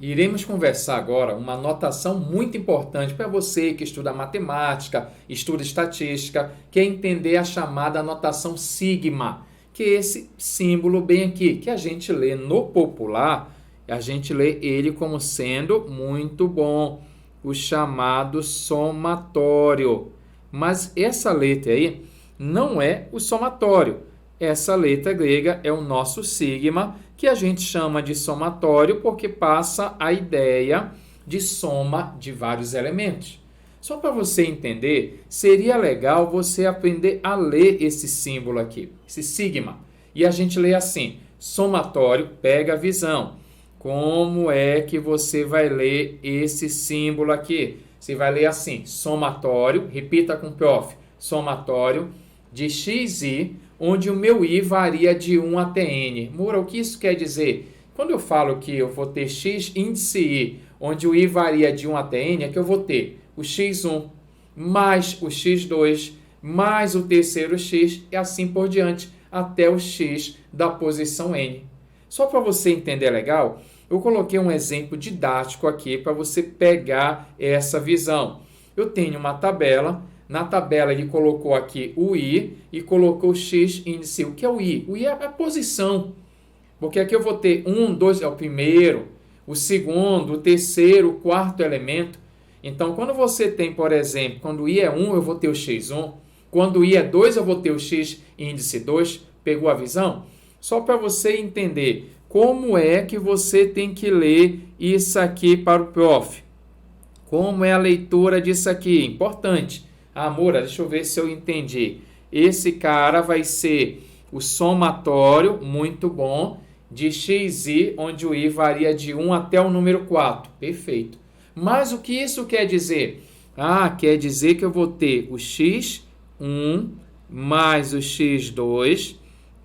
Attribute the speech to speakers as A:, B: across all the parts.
A: Iremos conversar agora uma notação muito importante para você que estuda matemática, estuda estatística, quer entender a chamada notação sigma, que é esse símbolo bem aqui, que a gente lê no popular, a gente lê ele como sendo muito bom, o chamado somatório. Mas essa letra aí não é o somatório. Essa letra grega é o nosso sigma, que a gente chama de somatório porque passa a ideia de soma de vários elementos. Só para você entender, seria legal você aprender a ler esse símbolo aqui, esse sigma. E a gente lê assim, somatório, pega a visão. Como é que você vai ler esse símbolo aqui? Você vai ler assim, somatório, repita com o prof, somatório de xi, onde o meu i varia de 1 até n. Moura, o que isso quer dizer? Quando eu falo que eu vou ter x índice i, onde o i varia de 1 até n, é que eu vou ter o x1 mais o x2 mais o terceiro x e assim por diante, até o x da posição n. Só para você entender legal, eu coloquei um exemplo didático aqui para você pegar essa visão. Eu tenho uma tabela. Na tabela ele colocou aqui o i e colocou o x índice. O que é o i? O i é a posição. Porque aqui eu vou ter 1, 2 é o primeiro, o segundo, o terceiro, o quarto elemento. Então, quando você tem, por exemplo, quando o i é 1, eu vou ter o x1. Quando o i é 2, eu vou ter o x índice 2. Pegou a visão? Só para você entender como é que você tem que ler isso aqui para o prof. Como é a leitura disso aqui? Importante. Moura, deixa eu ver se eu entendi. Esse cara vai ser o somatório, muito bom, de xi, onde o i varia de 1 até o número 4. Perfeito. Mas o que isso quer dizer? Quer dizer que eu vou ter o x1 mais o x2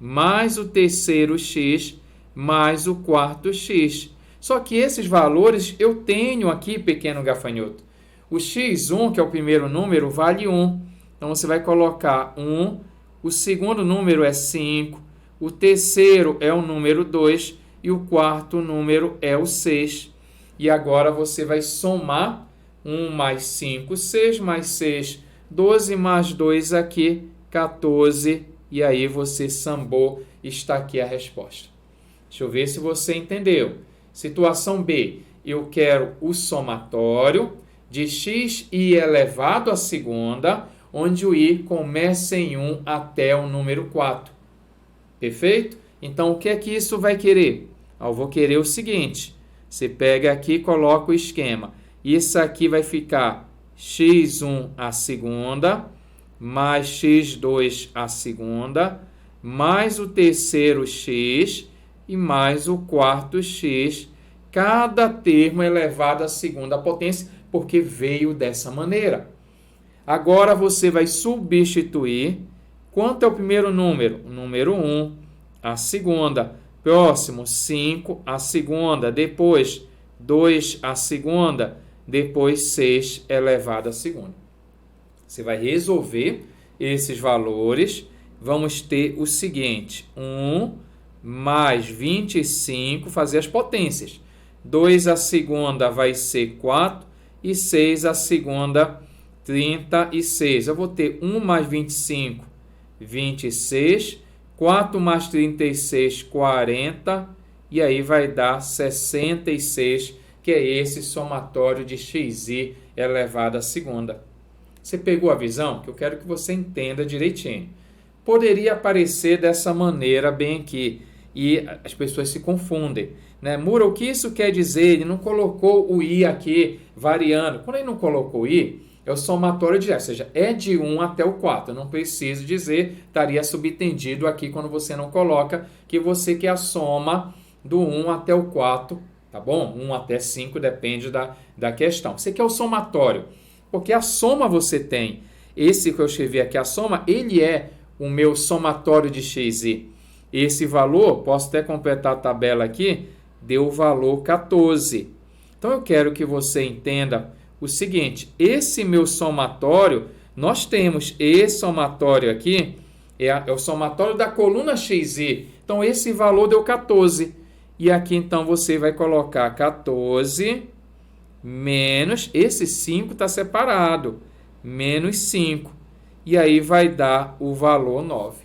A: mais o terceiro x mais o quarto x. Só que esses valores eu tenho aqui, pequeno gafanhoto. O x1, que é o primeiro número, vale 1. Então, você vai colocar 1. O segundo número é 5. O terceiro é o número 2. E o quarto número é o 6. E agora você vai somar 1 mais 5, 6 mais 6, 12 mais 2 aqui, 14. E aí você sambou, está aqui a resposta. Deixa eu ver se você entendeu. Situação B. Eu quero o somatório de x i elevado à segunda, onde o i começa em 1 até o número 4. Perfeito? Então, o que é que isso vai querer? Eu vou querer o seguinte. Você pega aqui e coloca o esquema. Isso aqui vai ficar x1 à segunda, mais x2 à segunda, mais o terceiro x e mais o quarto x. Cada termo elevado à segunda potência, porque veio dessa maneira. Agora você vai substituir. Quanto é o primeiro número? O número 1, a segunda. Próximo, 5, a segunda. Depois, 2, a segunda. Depois, 6 elevado à segunda. Você vai resolver esses valores. Vamos ter o seguinte. 1 mais 25, fazer as potências. 2 à segunda vai ser 4. E 6 a segunda, 36. Eu vou ter 1 mais 25, 26. 4 mais 36, 40. E aí vai dar 66, que é esse somatório de xi elevado à segunda. Você pegou a visão? Que eu quero que você entenda direitinho. Poderia aparecer dessa maneira bem aqui. E as pessoas se confundem. Moura, o que isso quer dizer? Ele não colocou o i aqui variando. Quando ele não colocou o i, é o somatório direto, ou seja, é de 1 até o 4. Eu não preciso dizer, estaria subentendido aqui quando você não coloca, que você quer a soma do 1 até o 4, tá bom? 1 até 5, depende da questão. Você quer o somatório, porque a soma você tem. Esse que eu escrevi aqui, a soma, ele é o meu somatório de xi. Esse valor, posso até completar a tabela aqui, deu o valor 14. Então, eu quero que você entenda o seguinte, esse meu somatório, nós temos esse somatório aqui, é o somatório da coluna xi. Então, esse valor deu 14. E aqui, então, você vai colocar 14 menos, esse 5 está separado, menos 5. E aí vai dar o valor 9.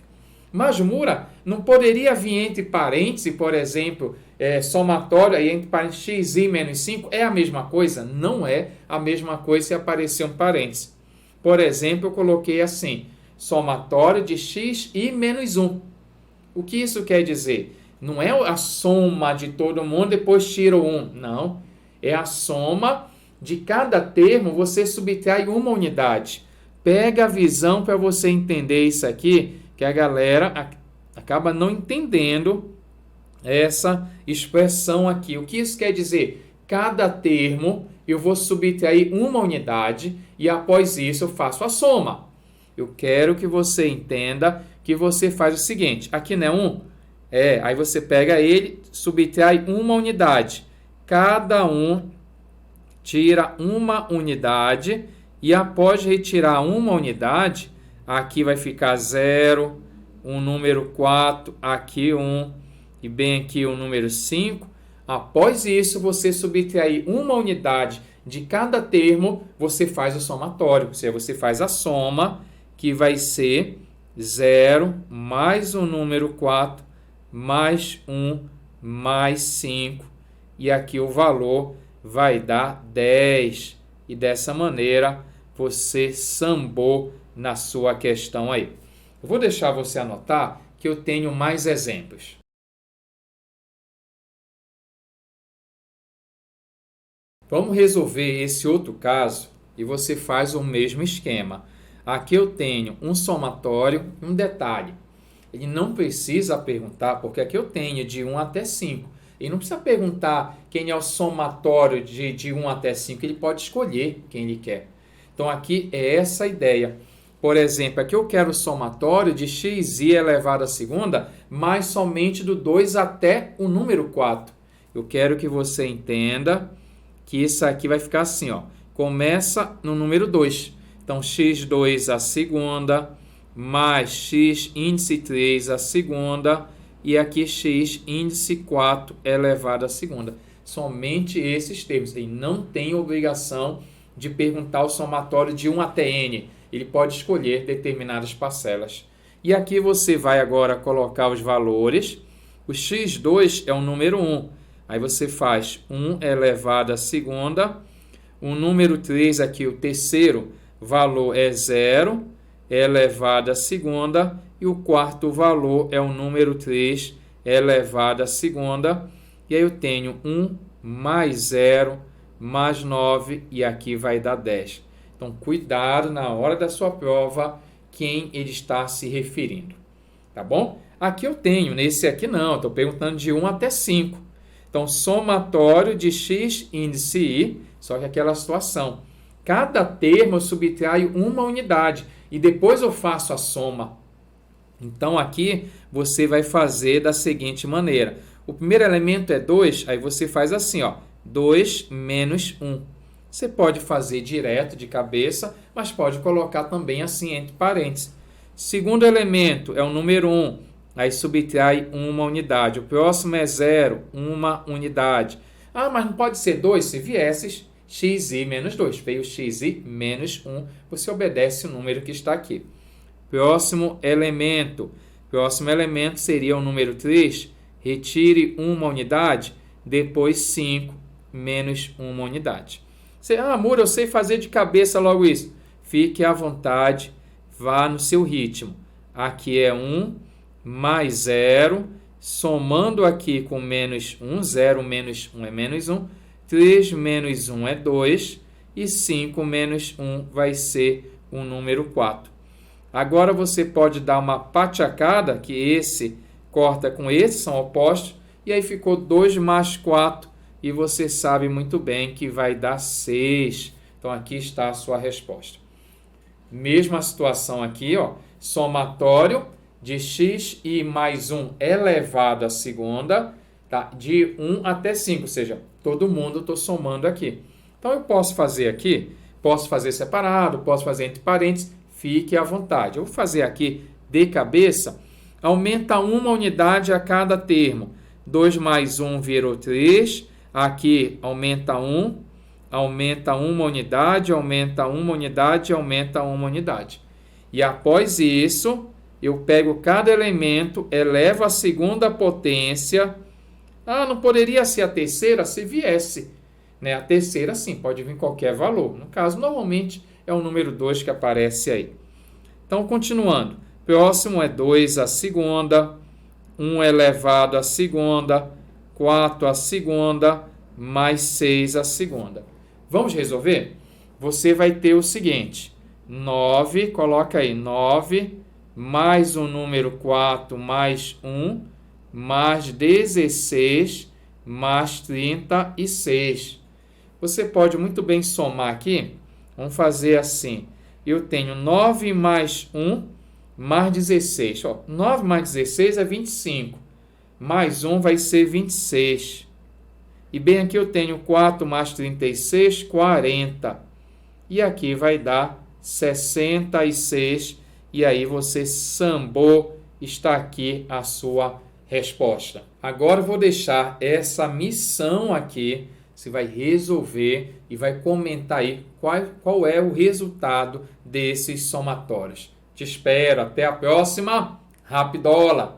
A: Mas, Mura, não poderia vir entre parênteses, por exemplo, somatório, aí entre parênteses xi menos 5, é a mesma coisa? Não é a mesma coisa se aparecer um parênteses. Por exemplo, eu coloquei assim, somatório de x e menos 1. O que isso quer dizer? Não é a soma de todo mundo, depois tira o 1. Não. É a soma de cada termo, você subtrai uma unidade. Pega a visão para você entender isso aqui, que a galera acaba não entendendo essa expressão aqui. O que isso quer dizer? Cada termo eu vou subtrair uma unidade e após isso eu faço a soma. Eu quero que você entenda que você faz o seguinte, aqui não é 1? Aí você pega ele, subtrai uma unidade. Cada um tira uma unidade e após retirar uma unidade, aqui vai ficar 0, um número 4, aqui 1 e bem aqui o número 5. Após isso, você subtrair uma unidade de cada termo, você faz o somatório, ou seja, você faz a soma, que vai ser 0 mais o número 4 mais 1 mais 5. E aqui o valor vai dar 10. E dessa maneira, você sambou na sua questão aí. Eu vou deixar você anotar que eu tenho mais exemplos. Vamos resolver esse outro caso e você faz o mesmo esquema. Aqui eu tenho um somatório e um detalhe. Ele não precisa perguntar, porque aqui eu tenho de 1 até 5. Ele não precisa perguntar quem é o somatório de 1 até 5. Ele pode escolher quem ele quer. Então, aqui é essa a ideia. Por exemplo, aqui eu quero o somatório de xi elevado à segunda, mas somente do 2 até o número 4. Eu quero que você entenda que isso aqui vai ficar assim, ó. Começa no número 2. Então, x2 à segunda, mais x índice 3 à segunda, e aqui x índice 4 elevado à segunda. Somente esses termos. Ele não tem obrigação de perguntar o somatório de 1 até n. Ele pode escolher determinadas parcelas. E aqui você vai agora colocar os valores. O x2 é o número 1. Aí você faz 1 elevado à segunda. O número 3 aqui, o terceiro valor é 0 elevado à segunda. E o quarto valor é o número 3 elevado à segunda. E aí eu tenho 1 mais 0 mais 9 e aqui vai dar 10. Então, cuidado na hora da sua prova quem ele está se referindo. Tá bom? Aqui eu tenho, nesse aqui não, estou perguntando de 1 até 5. Então, somatório de x índice i, só que aquela situação. Cada termo eu subtraio uma unidade e depois eu faço a soma. Então, aqui você vai fazer da seguinte maneira. O primeiro elemento é 2, aí você faz assim, ó, 2 menos 1. Você pode fazer direto de cabeça, mas pode colocar também assim entre parênteses. Segundo elemento é o número 1, aí subtrai uma unidade. O próximo é 0, uma unidade. Ah, mas não pode ser 2? Se viesses xi menos 2. Veio xi menos 1, você obedece o número que está aqui. Próximo elemento seria o número 3. Retire uma unidade, depois 5 menos uma unidade. Você, Mura, eu sei fazer de cabeça logo isso. Fique à vontade, vá no seu ritmo. Aqui é 1 mais 0, somando aqui com menos 1, 0 menos 1 é menos 1, 3 menos 1 é 2, e 5 menos 1 vai ser o número 4. Agora você pode dar uma pachacada, que esse corta com esse, são opostos, e aí ficou 2 mais 4, e você sabe muito bem que vai dar 6. Então, aqui está a sua resposta. Mesma situação aqui, ó, somatório de x e mais 1 elevado à segunda, tá? De 1 até 5, ou seja, todo mundo estou somando aqui. Então, eu posso fazer aqui, posso fazer separado, posso fazer entre parênteses, fique à vontade. Eu vou fazer aqui de cabeça, aumenta uma unidade a cada termo. 2 mais 1 virou 3. Aqui aumenta 1, aumenta uma unidade, aumenta uma unidade, aumenta uma unidade. E após isso, eu pego cada elemento, elevo a segunda potência. Ah, não poderia ser a terceira? Se viesse, né? A terceira, sim, pode vir qualquer valor. No caso, normalmente é o número 2 que aparece aí. Então, continuando. Próximo é 2 à segunda, 1 elevado à segunda, 4 à segunda, mais 6 à segunda. Vamos resolver? Você vai ter o seguinte, 9, coloca aí, 9, mais o número 4, mais 1, mais 16, mais 36. Você pode muito bem somar aqui. Vamos fazer assim. Eu tenho 9 mais 1, mais 16. Ó, 9 mais 16 é 25. Mais 1 vai ser 26. E bem aqui eu tenho 4 mais 36, 40. E aqui vai dar 66. E aí você sambou, está aqui a sua resposta. Agora eu vou deixar essa missão aqui. Você vai resolver e vai comentar aí qual é o resultado desses somatórios. Te espero. Até a próxima. Rapidola!